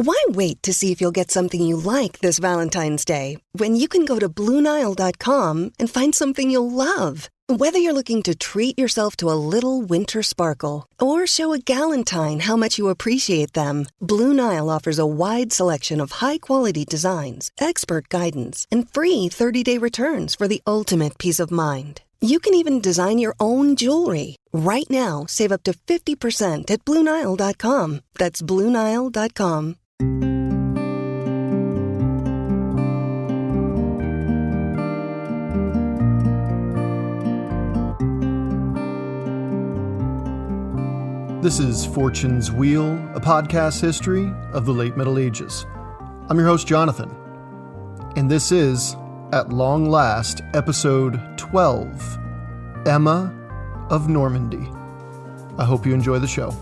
Why wait to see if you'll get something you like this Valentine's Day when you can go to BlueNile.com and find something you'll love? Whether you're looking to treat yourself to a little winter sparkle or show a galentine how much you appreciate them, Blue Nile offers a wide selection of high-quality designs, expert guidance, and free 30-day returns for the ultimate peace of mind. You can even design your own jewelry. Right now, save up to 50% at BlueNile.com. That's BlueNile.com. This is Fortune's Wheel, a podcast history of the late Middle Ages. I'm your host, Jonathan, and this is, at long last, episode 12, Emma of Normandy. I hope you enjoy the show.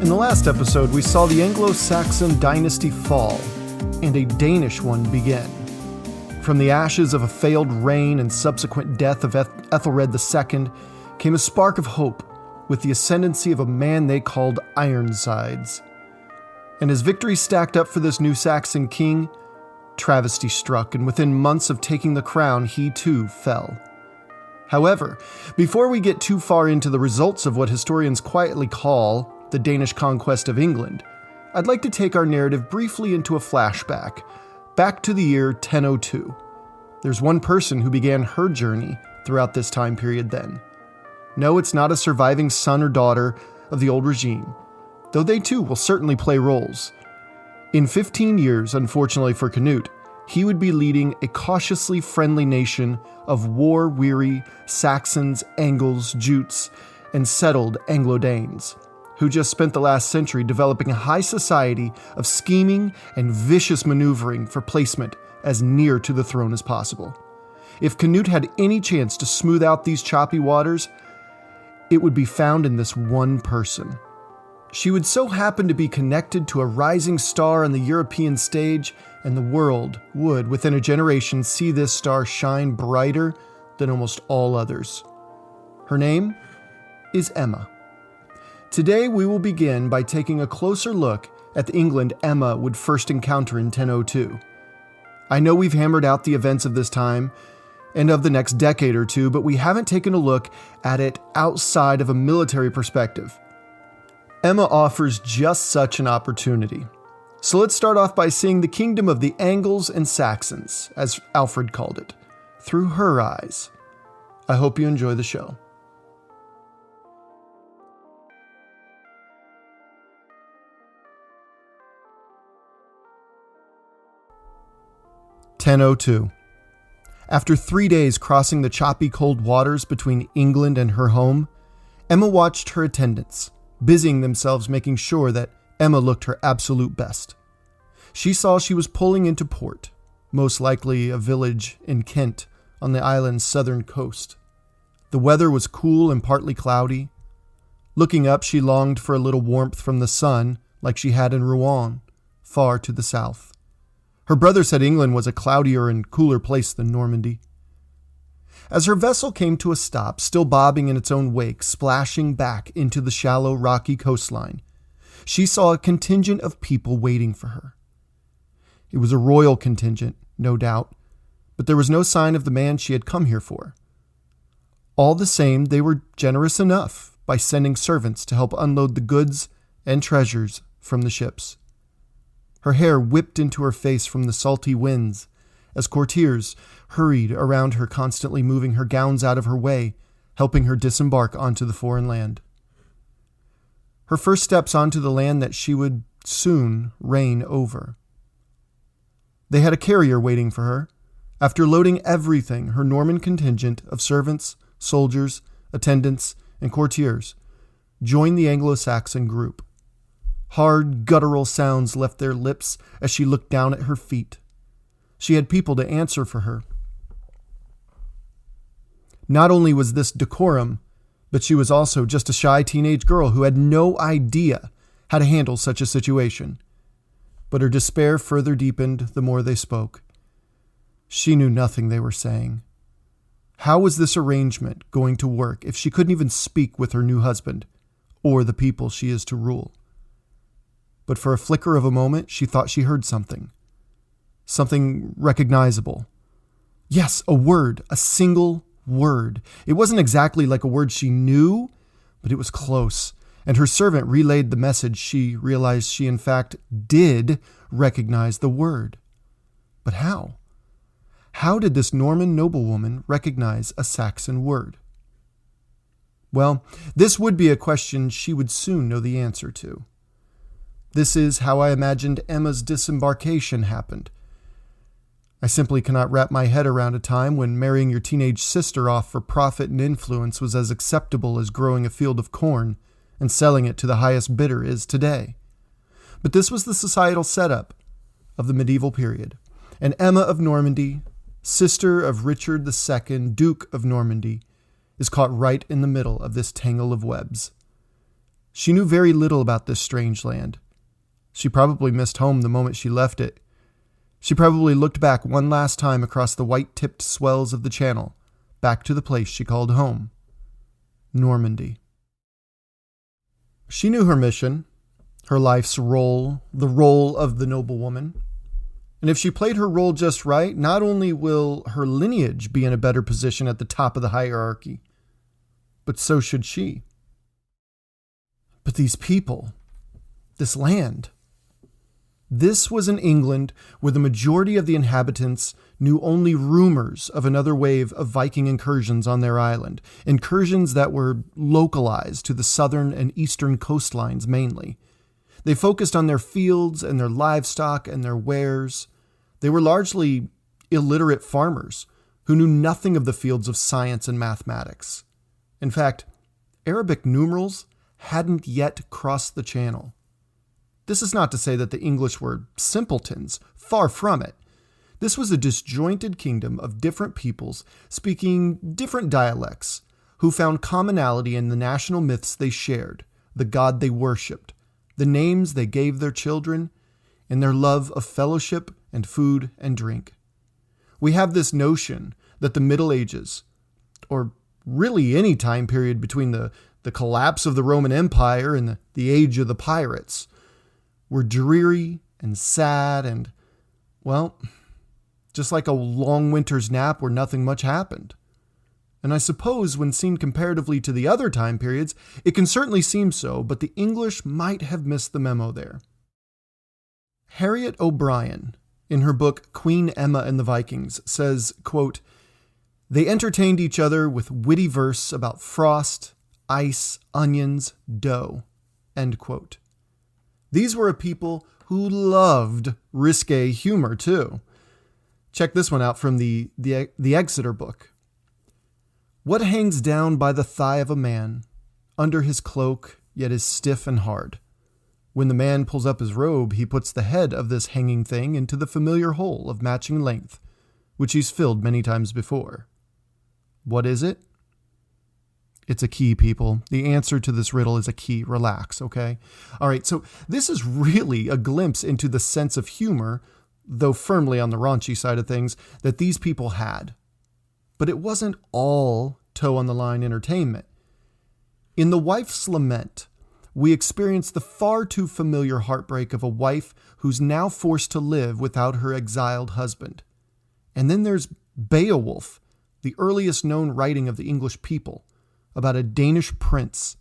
In the last episode, we saw the Anglo-Saxon dynasty fall and a Danish one begin. From the ashes of a failed reign and subsequent death of Aethelred II came a spark of hope with the ascendancy of a man they called Ironsides. And as victory stacked up for this new Saxon king, travesty struck, and within months of taking the crown, he too fell. However, before we get too far into the results of what historians quietly call the Danish conquest of England, I'd like to take our narrative briefly into a flashback, back to the year 1002. There's one person who began her journey throughout this time period then. No, it's not a surviving son or daughter of the old regime, though they too will certainly play roles. In 15 years, unfortunately for Canute, he would be leading a cautiously friendly nation of war-weary Saxons, Angles, Jutes, and settled Anglo-Danes, who just spent the last century developing a high society of scheming and vicious maneuvering for placement as near to the throne as possible. If Canute had any chance to smooth out these choppy waters, it would be found in this one person. She would so happen to be connected to a rising star on the European stage, and the world would, within a generation, see this star shine brighter than almost all others. Her name is Emma. Today we will begin by taking a closer look at the England Emma would first encounter in 1002. I know we've hammered out the events of this time and of the next decade or two, but we haven't taken a look at it outside of a military perspective. Emma offers just such an opportunity. So let's start off by seeing the kingdom of the Angles and Saxons, as Alfred called it, through her eyes. I hope you enjoy the show. (1002). After 3 days crossing the choppy cold waters between England and her home, Emma watched her attendants, busying themselves making sure that Emma looked her absolute best. She saw she was pulling into port, most likely a village in Kent on the island's southern coast. The weather was cool and partly cloudy. Looking up, she longed for a little warmth from the sun like she had in Rouen, far to the south. Her brother said England was a cloudier and cooler place than Normandy. As her vessel came to a stop, still bobbing in its own wake, splashing back into the shallow, rocky coastline, she saw a contingent of people waiting for her. It was a royal contingent, no doubt, but there was no sign of the man she had come here for. All the same, they were generous enough by sending servants to help unload the goods and treasures from the ships. Her hair whipped into her face from the salty winds as courtiers hurried around her, constantly moving her gowns out of her way, helping her disembark onto the foreign land. Her first steps onto the land that she would soon reign over. They had a carrier waiting for her. After loading everything, her Norman contingent of servants, soldiers, attendants, and courtiers joined the Anglo-Saxon group. Hard, guttural sounds left their lips as she looked down at her feet. She had people to answer for her. Not only was this decorum, But she was also just a shy teenage girl who had no idea how to handle such a situation. But her despair further deepened the more they spoke. She knew nothing they were saying. How was this arrangement going to work if she couldn't even speak with her new husband or the people she is to rule? But for a flicker of a moment, she thought she heard something. Something recognizable. Yes, a word, a single word. It wasn't exactly like a word she knew, but it was close. And her servant relayed the message. She realized she in fact did recognize the word. But how? How did this Norman noblewoman recognize a Saxon word? Well, this would be a question she would soon know the answer to. This is how I imagined Emma's disembarkation happened. I simply cannot wrap my head around a time when marrying your teenage sister off for profit and influence was as acceptable as growing a field of corn and selling it to the highest bidder is today. But this was the societal setup of the medieval period. And Emma of Normandy, sister of Richard II, Duke of Normandy, is caught right in the middle of this tangle of webs. She knew very little about this strange land. She probably missed home the moment she left it. She probably looked back one last time across the white-tipped swells of the channel, back to the place she called home, Normandy. She knew her mission, her life's role, the role of the noblewoman. And if she played her role just right, not only will her lineage be in a better position at the top of the hierarchy, but so should she. But these people, this land, this was an England where the majority of the inhabitants knew only rumors of another wave of Viking incursions on their island, incursions that were localized to the southern and eastern coastlines mainly. They focused on their fields and their livestock and their wares. They were largely illiterate farmers who knew nothing of the fields of science and mathematics. In fact, Arabic numerals hadn't yet crossed the channel. This is not to say that the English were simpletons, far from it. This was a disjointed kingdom of different peoples speaking different dialects who found commonality in the national myths they shared, the god they worshipped, the names they gave their children, and their love of fellowship and food and drink. We have this notion that the Middle Ages, or really any time period between the collapse of the Roman Empire and the age of the pirates, were dreary and sad and, well, just like a long winter's nap where nothing much happened. And I suppose when seen comparatively to the other time periods, it can certainly seem so, but the English might have missed the memo there. Harriet O'Brien, in her book Queen Emma and the Vikings, says, quote, "They entertained each other with witty verse about frost, ice, onions, dough," end quote. These were a people who loved risque humor, too. Check this one out from the Exeter book. "What hangs down by the thigh of a man, under his cloak, yet is stiff and hard? When the man pulls up his robe, he puts the head of this hanging thing into the familiar hole of matching length, which he's filled many times before. What is it? It's a key, people. The answer to this riddle is a key. Relax, okay? All right, so this is really a glimpse into the sense of humor, though firmly on the raunchy side of things, that these people had. But it wasn't all toe-on-the-line entertainment. In The Wife's Lament, we experience the far too familiar heartbreak of a wife who's now forced to live without her exiled husband. And then there's Beowulf, the earliest known writing of the English people, about a Danish prince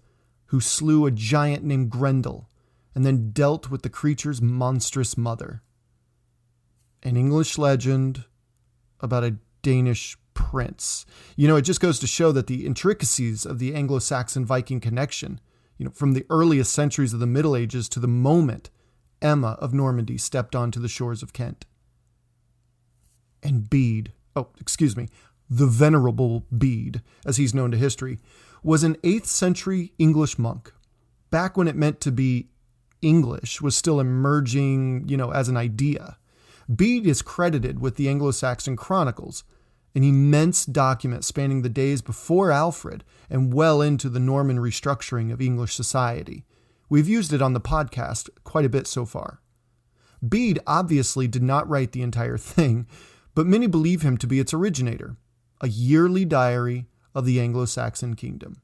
who slew a giant named Grendel and then dealt with the creature's monstrous mother. An English legend about a Danish prince. It just goes to show that the intricacies of the Anglo-Saxon Viking connection, from the earliest centuries of the Middle Ages to the moment Emma of Normandy stepped onto the shores of Kent. And the Venerable Bede, as he's known to history, was an 8th century English monk. Back when it meant to be English was still emerging, as an idea. Bede is credited with the Anglo-Saxon chronicles an immense document spanning the days before Alfred and well into the Norman restructuring of English society. We've used it on the podcast quite a bit so far. Bede obviously did not write the entire thing, but many believe him to be its originator, a yearly diary of the Anglo-Saxon kingdom.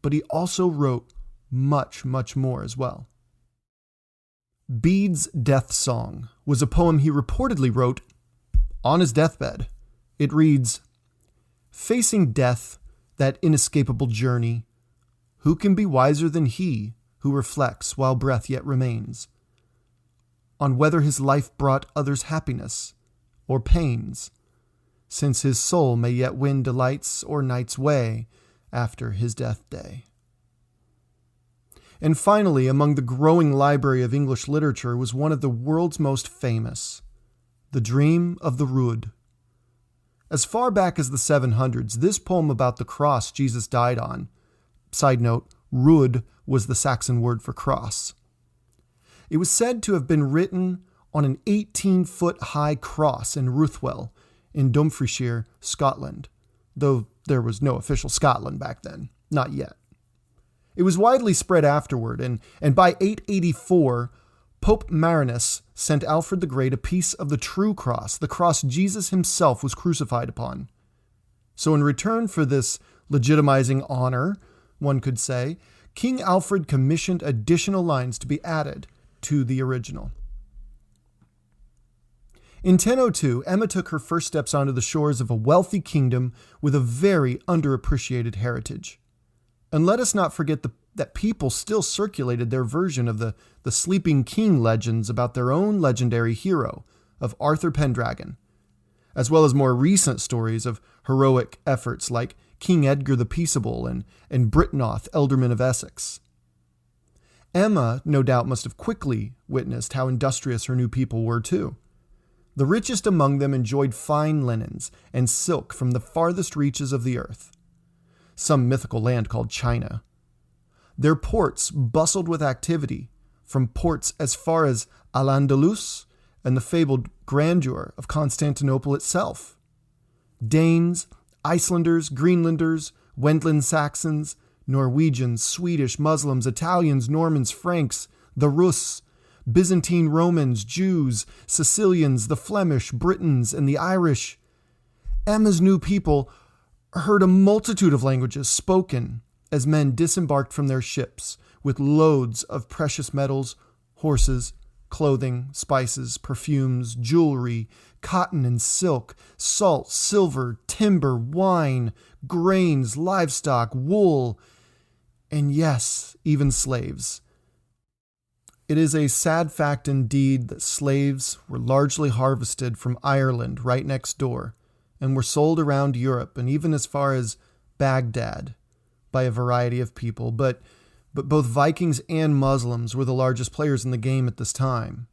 But he also wrote much, much more as well. Bede's Death Song was a poem he reportedly wrote on his deathbed. It reads, "Facing death, that inescapable journey, who can be wiser than he who reflects while breath yet remains, on whether his life brought others happiness or pains, since his soul may yet win delights or night's way after his death day." And finally, among the growing library of English literature was one of the world's most famous, The Dream of the Rood. As far back as the 700s, this poem about the cross Jesus died on, side note, Rood was the Saxon word for cross. It was said to have been written on an 18-foot-high cross in Ruthwell in Dumfriesshire, Scotland, though there was no official Scotland back then, not yet. It was widely spread afterward, and by 884, Pope Marinus sent Alfred the Great a piece of the true cross, the cross Jesus himself was crucified upon. So in return for this legitimizing honor, one could say, King Alfred commissioned additional lines to be added to the original. In 1002, Emma took her first steps onto the shores of a wealthy kingdom with a very underappreciated heritage. And let us not forget that people still circulated their version of the Sleeping King legends about their own legendary hero of Arthur Pendragon, as well as more recent stories of heroic efforts like King Edgar the Peaceable and Britnoth, Ealdorman of Essex. Emma, no doubt, must have quickly witnessed how industrious her new people were too. The richest among them enjoyed fine linens and silk from the farthest reaches of the earth, some mythical land called China. Their ports bustled with activity, from ports as far as Al-Andalus and the fabled grandeur of Constantinople itself. Danes, Icelanders, Greenlanders, Wendland Saxons, Norwegians, Swedish, Muslims, Italians, Normans, Franks, the Rus, Byzantine Romans, Jews, Sicilians, the Flemish, Britons, and the Irish. Emma's new people heard a multitude of languages spoken as men disembarked from their ships with loads of precious metals, horses, clothing, spices, perfumes, jewelry, cotton and silk, salt, silver, timber, wine, grains, livestock, wool, and yes, even slaves. It is a sad fact indeed that slaves were largely harvested from Ireland right next door and were sold around Europe and even as far as Baghdad by a variety of people, but both Vikings and Muslims were the largest players in the game at this time.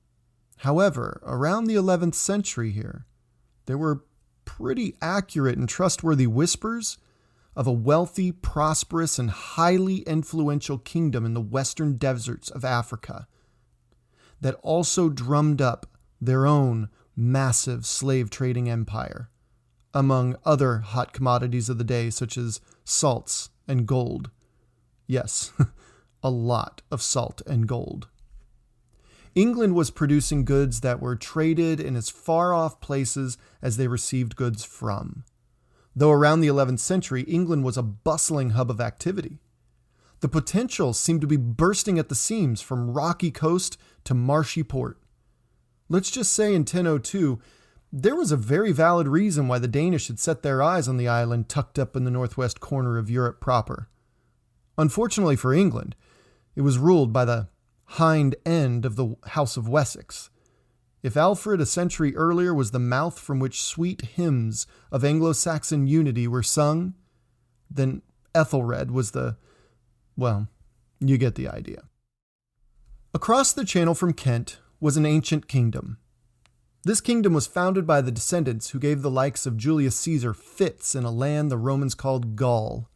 However, around the 11th century here, there were pretty accurate and trustworthy whispers of a wealthy, prosperous, and highly influential kingdom in the western deserts of Africa that also drummed up their own massive slave trading empire, among other hot commodities of the day such as salts and gold. Yes, a lot of salt and gold. England was producing goods that were traded in as far-off places as they received goods from. Though around the 11th century, England was a bustling hub of activity. The potential seemed to be bursting at the seams from rocky coast to marshy port. Let's just say in 1002, there was a very valid reason why the Danish had set their eyes on the island tucked up in the northwest corner of Europe proper. Unfortunately for England, it was ruled by the hind end of the House of Wessex. If Alfred a century earlier was the mouth from which sweet hymns of Anglo-Saxon unity were sung, then Aethelred was well, you get the idea. Across the channel from Kent was an ancient kingdom. This kingdom was founded by the descendants who gave the likes of Julius Caesar fits in a land the Romans called Gaul.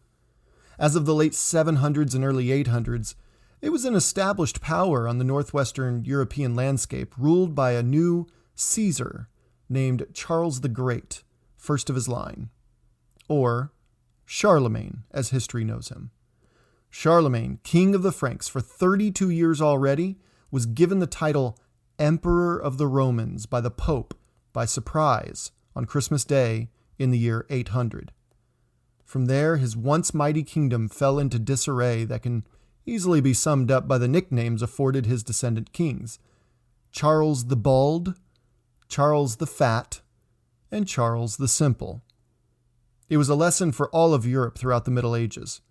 As of the late 700s and early 800s, it was an established power on the northwestern European landscape, ruled by a new Caesar named Charles the Great, first of his line, or Charlemagne, as history knows him. Charlemagne, king of the Franks for 32 years already, was given the title Emperor of the Romans by the Pope by surprise on Christmas Day in the year 800. From there, his once mighty kingdom fell into disarray that can easily be summed up by the nicknames afforded his descendant kings: Charles the Bald, Charles the Fat, and Charles the Simple. It was a lesson for all of Europe throughout the Middle Ages.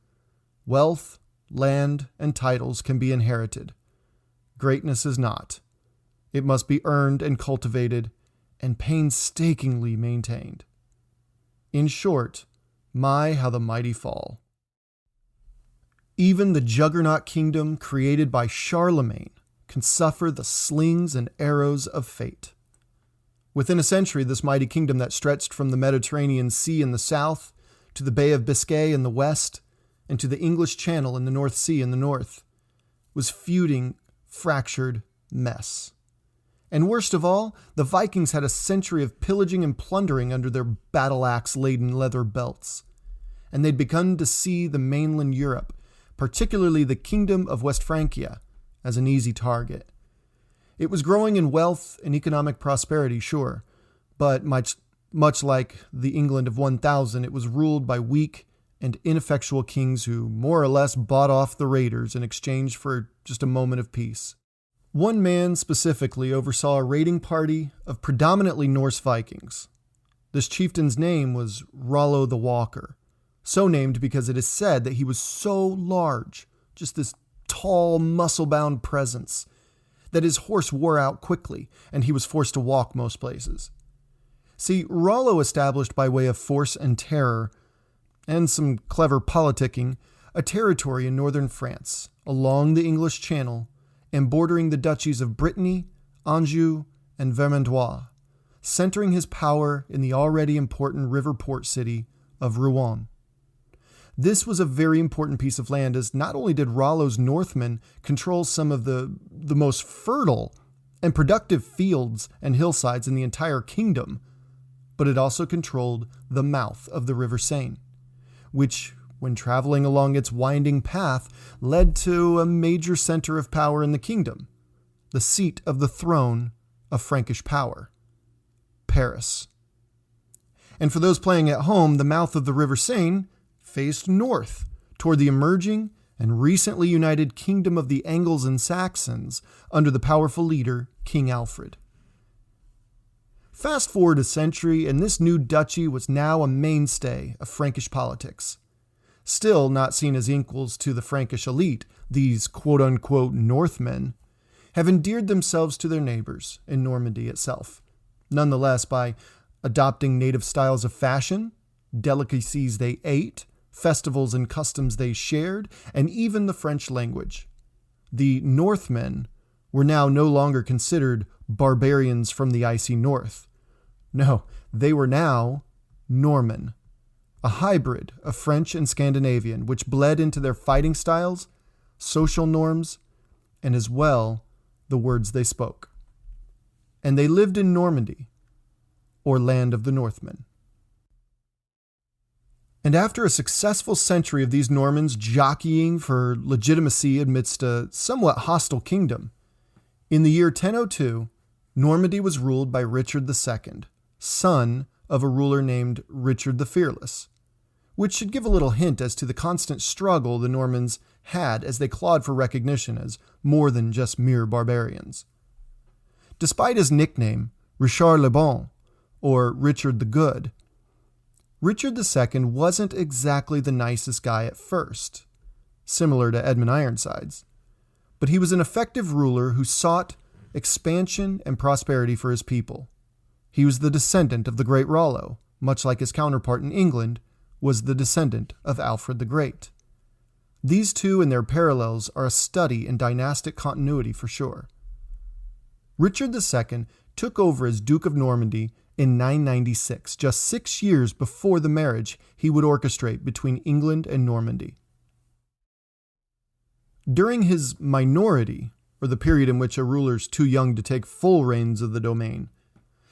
Wealth, land, and titles can be inherited. Greatness is not. It must be earned and cultivated and painstakingly maintained. In short, my, how the mighty fall. Even the juggernaut kingdom created by Charlemagne can suffer the slings and arrows of fate. Within a century, this mighty kingdom that stretched from the Mediterranean Sea in the south to the Bay of Biscay in the west and to the English Channel in the North Sea in the north was feuding, fractured mess. And worst of all, the Vikings had a century of pillaging and plundering under their battle-axe-laden leather belts. And they'd begun to see the mainland Europe, particularly the Kingdom of West Francia, as an easy target. It was growing in wealth and economic prosperity, sure, but much like the England of 1000, it was ruled by weak and ineffectual kings who more or less bought off the raiders in exchange for just a moment of peace. One man specifically oversaw a raiding party of predominantly Norse Vikings. This chieftain's name was Rollo the Walker, so named because it is said that he was so large, just this tall, muscle-bound presence, that his horse wore out quickly and he was forced to walk most places. See, Rollo established by way of force and terror, and some clever politicking, a territory in northern France, along the English Channel, and bordering the duchies of Brittany, Anjou, and Vermandois, centering his power in the already important river port city of Rouen. This was a very important piece of land, as not only did Rollo's Northmen control some of the most fertile and productive fields and hillsides in the entire kingdom, but it also controlled the mouth of the River Seine, which, when traveling along its winding path, led to a major center of power in the kingdom, the seat of the throne of Frankish power, Paris. And for those playing at home, the mouth of the River Seine faced north toward the emerging and recently united kingdom of the Angles and Saxons under the powerful leader, King Alfred. Fast forward a century, and this new duchy was now a mainstay of Frankish politics. Still not seen as equals to the Frankish elite, these quote-unquote Northmen have endeared themselves to their neighbors in Normandy itself, nonetheless by adopting native styles of fashion, delicacies they ate, festivals and customs they shared, and even the French language. The Northmen were now no longer considered barbarians from the icy north. No, they were now Norman, a hybrid of French and Scandinavian, which bled into their fighting styles, social norms, and as well the words they spoke. And they lived in Normandy, or land of the Northmen. And after a successful century of these Normans jockeying for legitimacy amidst a somewhat hostile kingdom, in the year 1002, Normandy was ruled by Richard II, son of a ruler named Richard the Fearless, which should give a little hint as to the constant struggle the Normans had as they clawed for recognition as more than just mere barbarians. Despite his nickname, Richard le Bon, or Richard the Good, Richard II wasn't exactly the nicest guy at first, similar to Edmund Ironsides, but he was an effective ruler who sought expansion and prosperity for his people. He was the descendant of the great Rollo, much like his counterpart in England was the descendant of Alfred the Great. These two and their parallels are a study in dynastic continuity for sure. Richard II took over as Duke of Normandy in 996, just 6 years before the marriage he would orchestrate between England and Normandy. During his minority, or the period in which a ruler's too young to take full reins of the domain,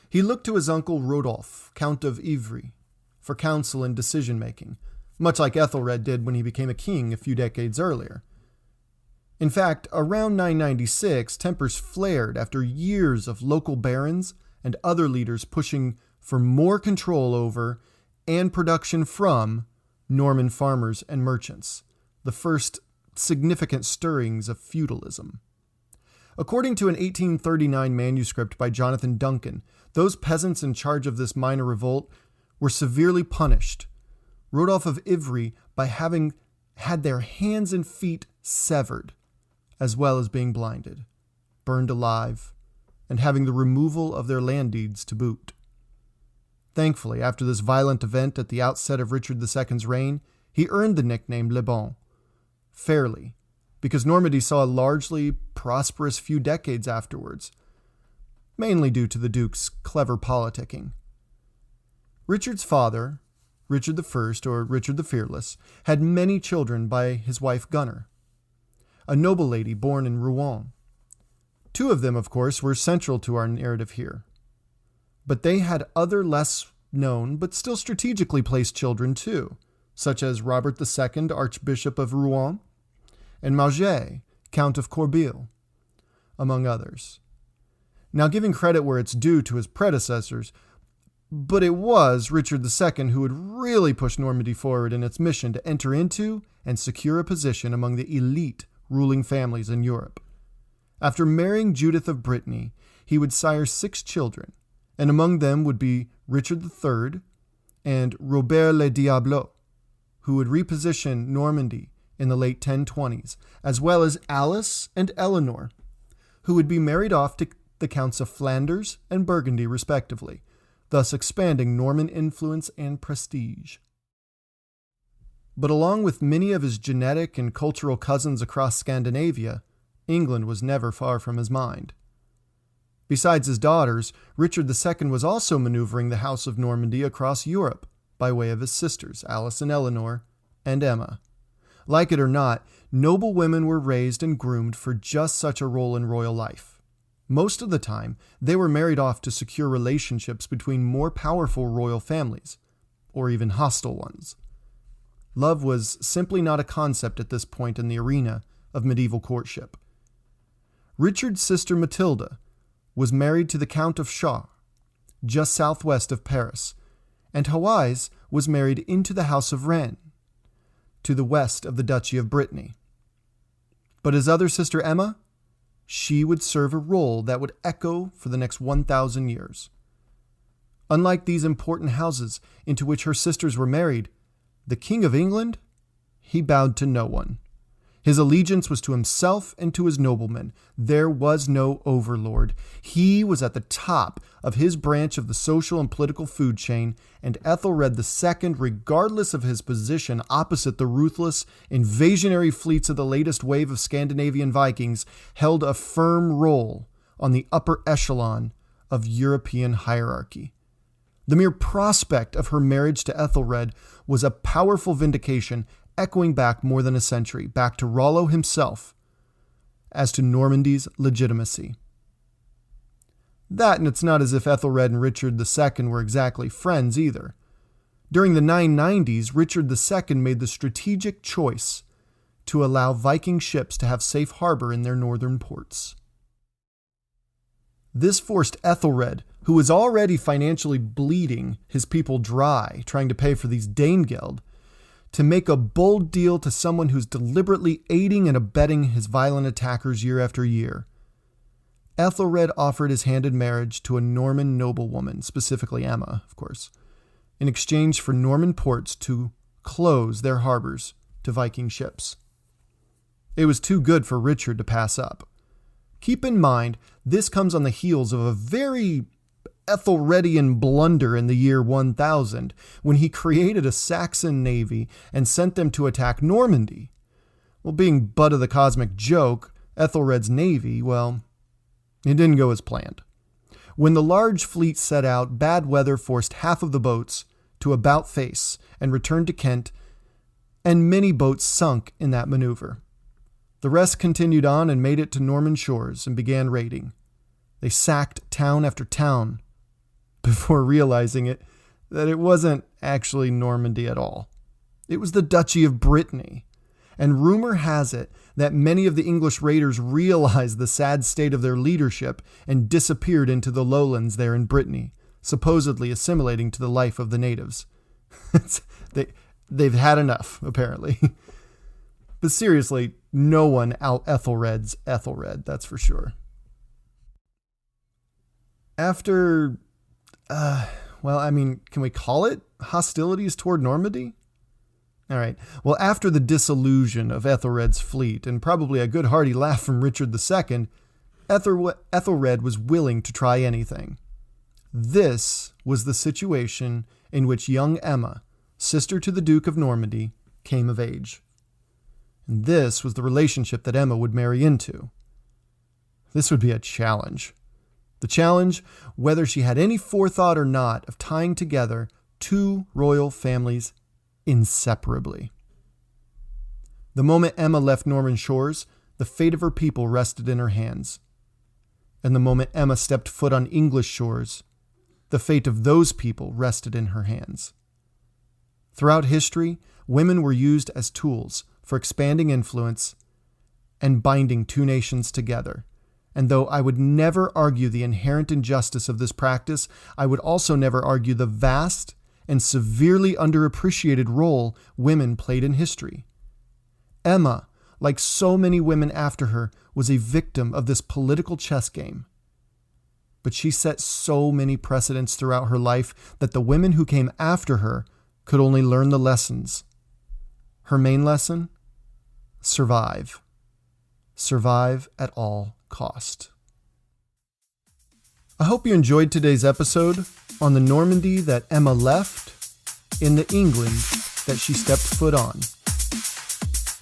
He looked to his uncle Rodolphe, Count of Ivry, for counsel and decision-making, much like Aethelred did when he became a king a few decades earlier. In fact, around 996, tempers flared after years of local barons and other leaders pushing for more control over and production from Norman farmers and merchants, the first significant stirrings of feudalism. According to an 1839 manuscript by Jonathan Duncan, those peasants in charge of this minor revolt were severely punished, Rodolphe of Ivry by having had their hands and feet severed, as well as being blinded, burned alive, and having the removal of their land deeds to boot. Thankfully, after this violent event at the outset of Richard II's reign, he earned the nickname Le Bon, fairly, because Normandy saw a largely prosperous few decades afterwards, mainly due to the Duke's clever politicking. Richard's father, Richard I, or Richard the Fearless, had many children by his wife Gunnar, a noble lady born in Rouen. Two of them, of course, were central to our narrative here. But they had other less known but still strategically placed children too, such as Robert II, Archbishop of Rouen, and Mauget, Count of Corbeil, among others. Now, giving credit where it's due to his predecessors, but it was Richard II who would really push Normandy forward in its mission to enter into and secure a position among the elite ruling families in Europe. After marrying Judith of Brittany, he would sire 6 children, and among them would be Richard III and Robert le Diablo, who would reposition Normandy in the late 1020s, as well as Alice and Eleanor, who would be married off to the Counts of Flanders and Burgundy, respectively, thus expanding Norman influence and prestige. But along with many of his genetic and cultural cousins across Scandinavia, England was never far from his mind. Besides his daughters, Richard II was also maneuvering the House of Normandy across Europe by way of his sisters, Alice and Eleanor, and Emma. Like it or not, noble women were raised and groomed for just such a role in royal life. Most of the time, they were married off to secure relationships between more powerful royal families, or even hostile ones. Love was simply not a concept at this point in the arena of medieval courtship. Richard's sister Matilda was married to the Count of Chartres, just southwest of Paris, and Hawise was married into the House of Rennes, to the west of the Duchy of Brittany. But his other sister Emma, she would serve a role that would echo for the next 1,000 years. Unlike these important houses into which her sisters were married, the King of England, he bowed to no one. His allegiance was to himself and to his noblemen. There was no overlord. He was at the top of his branch of the social and political food chain, and Aethelred II, regardless of his position opposite the ruthless, invasionary fleets of the latest wave of Scandinavian Vikings, held a firm role on the upper echelon of European hierarchy. The mere prospect of her marriage to Aethelred was a powerful vindication, echoing back more than a century, back to Rollo himself, as to Normandy's legitimacy. That, and it's not as if Aethelred and Richard II were exactly friends either. During the 990s, Richard II made the strategic choice to allow Viking ships to have safe harbor in their northern ports. This forced Aethelred, who was already financially bleeding his people dry trying to pay for these Danegeld, to make a bold deal to someone who's deliberately aiding and abetting his violent attackers year after year. Aethelred offered his hand in marriage to a Norman noblewoman, specifically Emma, of course, in exchange for Norman ports to close their harbors to Viking ships. It was too good for Richard to pass up. Keep in mind, this comes on the heels of a very Ethelredian blunder in the year 1000, when he created a Saxon navy and sent them to attack Normandy. Well, being butt of the cosmic joke, Ethelred's navy, well, it didn't go as planned. When the large fleet set out, bad weather forced half of the boats to about face and returned to Kent, and many boats sunk in that maneuver. The rest continued on and made it to Norman shores and began raiding. They sacked town after town, before realizing that it wasn't actually Normandy at all. It was the Duchy of Brittany. And rumor has it that many of the English raiders realized the sad state of their leadership and disappeared into the lowlands there in Brittany, supposedly assimilating to the life of the natives. They've had enough, apparently. But seriously, no one out-Aethelred's Aethelred, that's for sure. After, can we call it hostilities toward Normandy? All right. Well, after the disillusion of Aethelred's fleet and probably a good hearty laugh from Richard II, Aethelred was willing to try anything. This was the situation in which young Emma, sister to the Duke of Normandy, came of age. And this was the relationship that Emma would marry into. This would be a challenge. The challenge, whether she had any forethought or not, of tying together two royal families inseparably. The moment Emma left Norman shores, the fate of her people rested in her hands. And the moment Emma stepped foot on English shores, the fate of those people rested in her hands. Throughout history, women were used as tools for expanding influence and binding two nations together. And though I would never argue the inherent injustice of this practice, I would also never argue the vast and severely underappreciated role women played in history. Emma, like so many women after her, was a victim of this political chess game. But she set so many precedents throughout her life that the women who came after her could only learn the lessons. Her main lesson? Survive. Survive at all cost. I hope you enjoyed today's episode on the Normandy that Emma left in the England that she stepped foot on.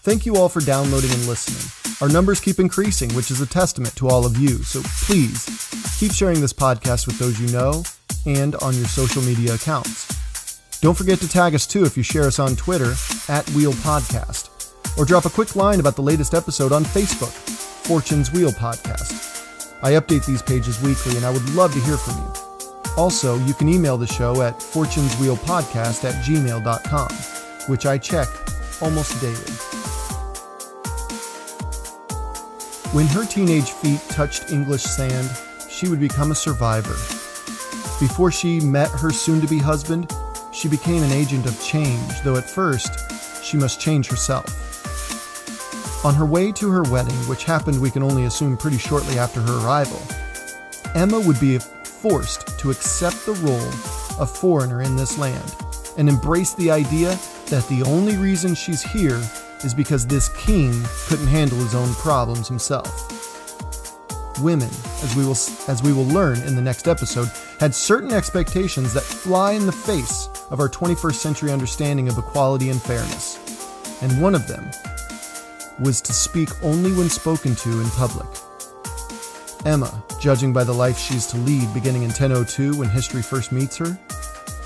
Thank you all for downloading and listening. Our numbers keep increasing, which is a testament to all of you, so please keep sharing this podcast with those you know and on your social media accounts. Don't forget to tag us too if you share us on Twitter @WheelPodcast, or drop a quick line about the latest episode on Facebook, Fortune's Wheel Podcast. I update these pages weekly and I would love to hear from you. Also, you can email the show at fortuneswheelpodcast@gmail.com, which I check almost daily. When her teenage feet touched English sand, she would become a survivor. Before she met her soon-to-be husband, she became an agent of change, though at first, she must change herself. On her way to her wedding, which happened we can only assume pretty shortly after her arrival, Emma would be forced to accept the role of foreigner in this land and embrace the idea that the only reason she's here is because this king couldn't handle his own problems himself. Women, as we will learn in the next episode, had certain expectations that fly in the face of our 21st century understanding of equality and fairness. And one of them was to speak only when spoken to in public. Emma, judging by the life she's to lead beginning in 1002 when history first meets her,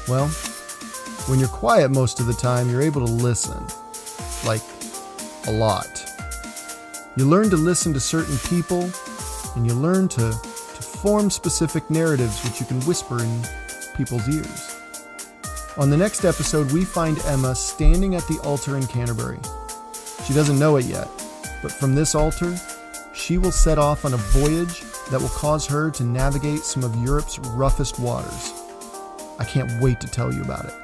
well, when you're quiet most of the time, you're able to listen. Like, a lot. You learn to listen to certain people, and you learn to form specific narratives which you can whisper in people's ears. On the next episode, we find Emma standing at the altar in Canterbury. She doesn't know it yet, but from this altar, she will set off on a voyage that will cause her to navigate some of Europe's roughest waters. I can't wait to tell you about it.